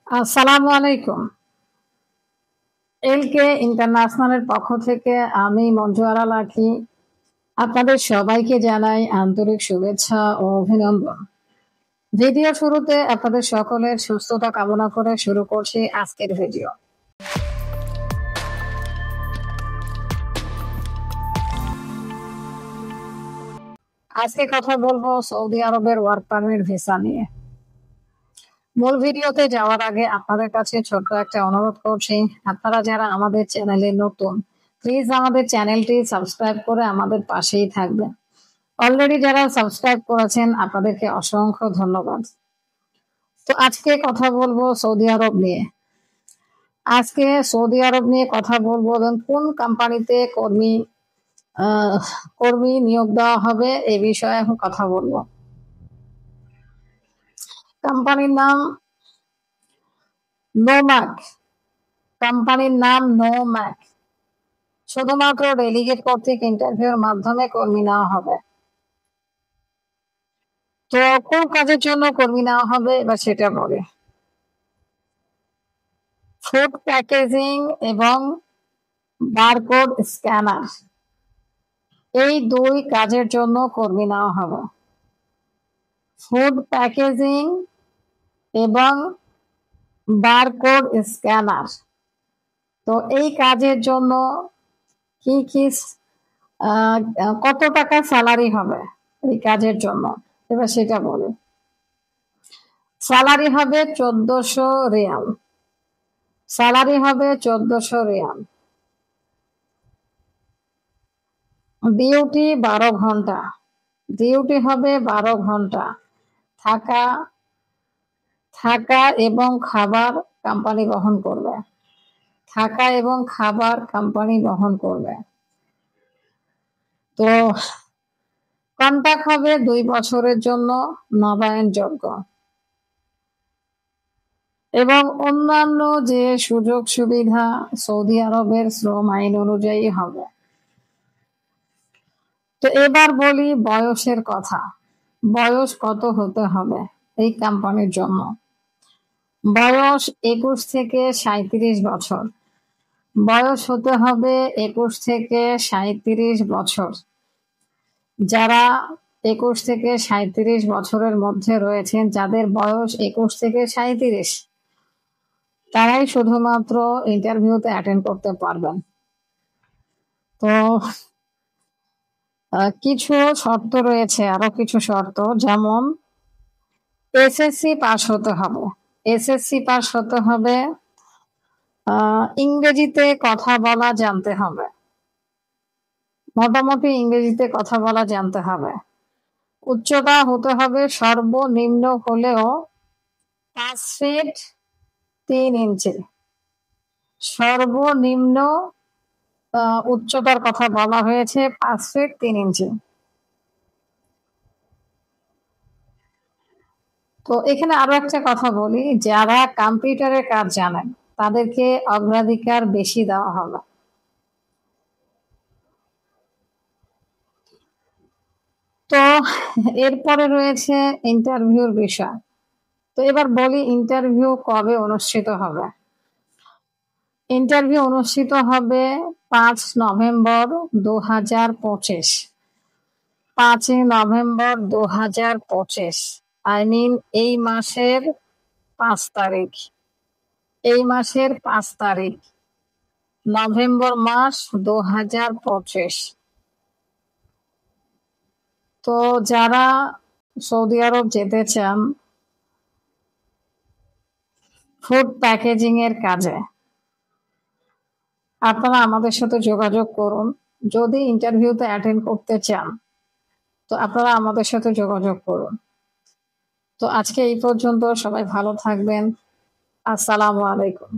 আসসালামু আলাইকুম। এলকে ইন্টারন্যাশনালের পক্ষ থেকে আমি মঞ্জু আরা লাকী আপনাদের সবাইকে জানাই আন্তরিক শুভেচ্ছা ও অভিনন্দন। ভিডিও শুরুতে আপনাদের সকলের সুস্থতা কামনা করে শুরু করছি আজকের ভিডিও। আজকে কথা বলবো সৌদি আরবের ওয়ার্ক পারমিট ভিসা নিয়ে। মূল ভিডিওতে যাওয়ার আগে আপনাদের কাছে ছোট্ট একটা অনুরোধ করছি, আপনারা যারা আমাদের চ্যানেলে নতুন, প্লিজ আমাদের চ্যানেলটি সাবস্ক্রাইব করে আমাদের পাশেই থাকবেন। অলরেডি যারা সাবস্ক্রাইব করেছেন আপনাদেরকে অসংখ্য ধন্যবাদ। তো আজকে কথা বলবো সৌদি আরব নিয়ে। আজকে সৌদি আরব নিয়ে কথা বলবো এবং কোন কোম্পানিতে কর্মী নিয়োগ দেওয়া হবে এই বিষয়ে এখন কথা বলবো। কোম্পানির নাম নোম্যাক। কোম্পানির নাম নোম্যাক। শুধুমাত্র ডেলিগেট কর্তৃক ইন্টারভিউর মাধ্যমে কর্মী নেওয়া হবে। তো কোন কাজের জন্য কর্মী নেওয়া হবে এবার সেটা বলে। ফুড প্যাকেজিং এবং বারকোড স্ক্যানার, এই দুই কাজের জন্য কর্মী নেওয়া হবে। ফুড প্যাকেজিং এবং বারকোড স্ক্যানার, তো এই কাজের জন্য কি কি কত টাকা স্যালারি হবে এই কাজের জন্য এবার সেটা বলি। স্যালারি হবে 1400 রিয়াল। স্যালারি হবে 1400 রিয়াল। ডিউটি 12 ঘন্টা। ডিউটি হবে 12 ঘন্টা। থাকা এবং খাবার কোম্পানি বহন করবে। থাকা এবং খাবার কোম্পানি বহন করবে। তো কন্ট্রাক্ট হবে 2 বছরের জন্য, নবায়নযোগ্য। এবং অন্যান্য যে সুযোগ সুবিধা সৌদি আরবের শ্রম আইন অনুযায়ী হবে। তো এবার বলি বয়সের কথা। বয়স কত হতে হবে এই কোম্পানির জন্য? বয়স 21 থেকে 37 বছর। বয়স হতে হবে 21 থেকে 37 বছর। যারা 21 থেকে 37 বছরের মধ্যে রয়েছেন, যাদের বয়স 21 থেকে 37, তারাই শুধুমাত্র ইন্টারভিউতে অ্যাটেন্ড করতে পারবেন। তো কিছু শর্ত রয়েছে, আরো কিছু শর্ত, যেমন এসএসসি পাস হতে হবে। এসএসসি পাস হতে হবে। ইংরেজিতে কথা বলা জানতে হবে, মোটামুটি ইংরেজিতে কথা বলা জানতে হবে। উচ্চতা হতে হবে সর্বনিম্ন হলেও 5 ফিট 3 ইঞ্চি। সর্বনিম্ন উচ্চতার কথা বলা হয়েছে 5 ফিট 3 ইঞ্চি। তো এখানে আরো একটা কথা বলি, যারা কম্পিউটারের কাজ জানেন তাদেরকে অগ্রাধিকার বেশি দেওয়া হবে। তো এরপরে রয়েছে ইন্টারভিউর বিষয়। তো এবার বলি ইন্টারভিউ কবে অনুষ্ঠিত হবে। ইন্টারভিউ অনুষ্ঠিত হবে 5 নভেম্বর 2025। 5 নভেম্বর 2025, এই মাসের 5 তারিখ। এই মাসের 5 তারিখ, নভেম্বর মাস 2025। তো যারা সৌদি আরব যেতে চান ফুড প্যাকেজিং এর কাজে, আপনারা আমাদের সাথে যোগাযোগ করুন। যদি ইন্টারভিউতে অ্যাটেন্ড করতে চান তো আপনারা আমাদের সাথে যোগাযোগ করুন। তো আজকে এই পর্যন্ত, সবাই ভালো থাকবেন। আসসালামু আলাইকুম।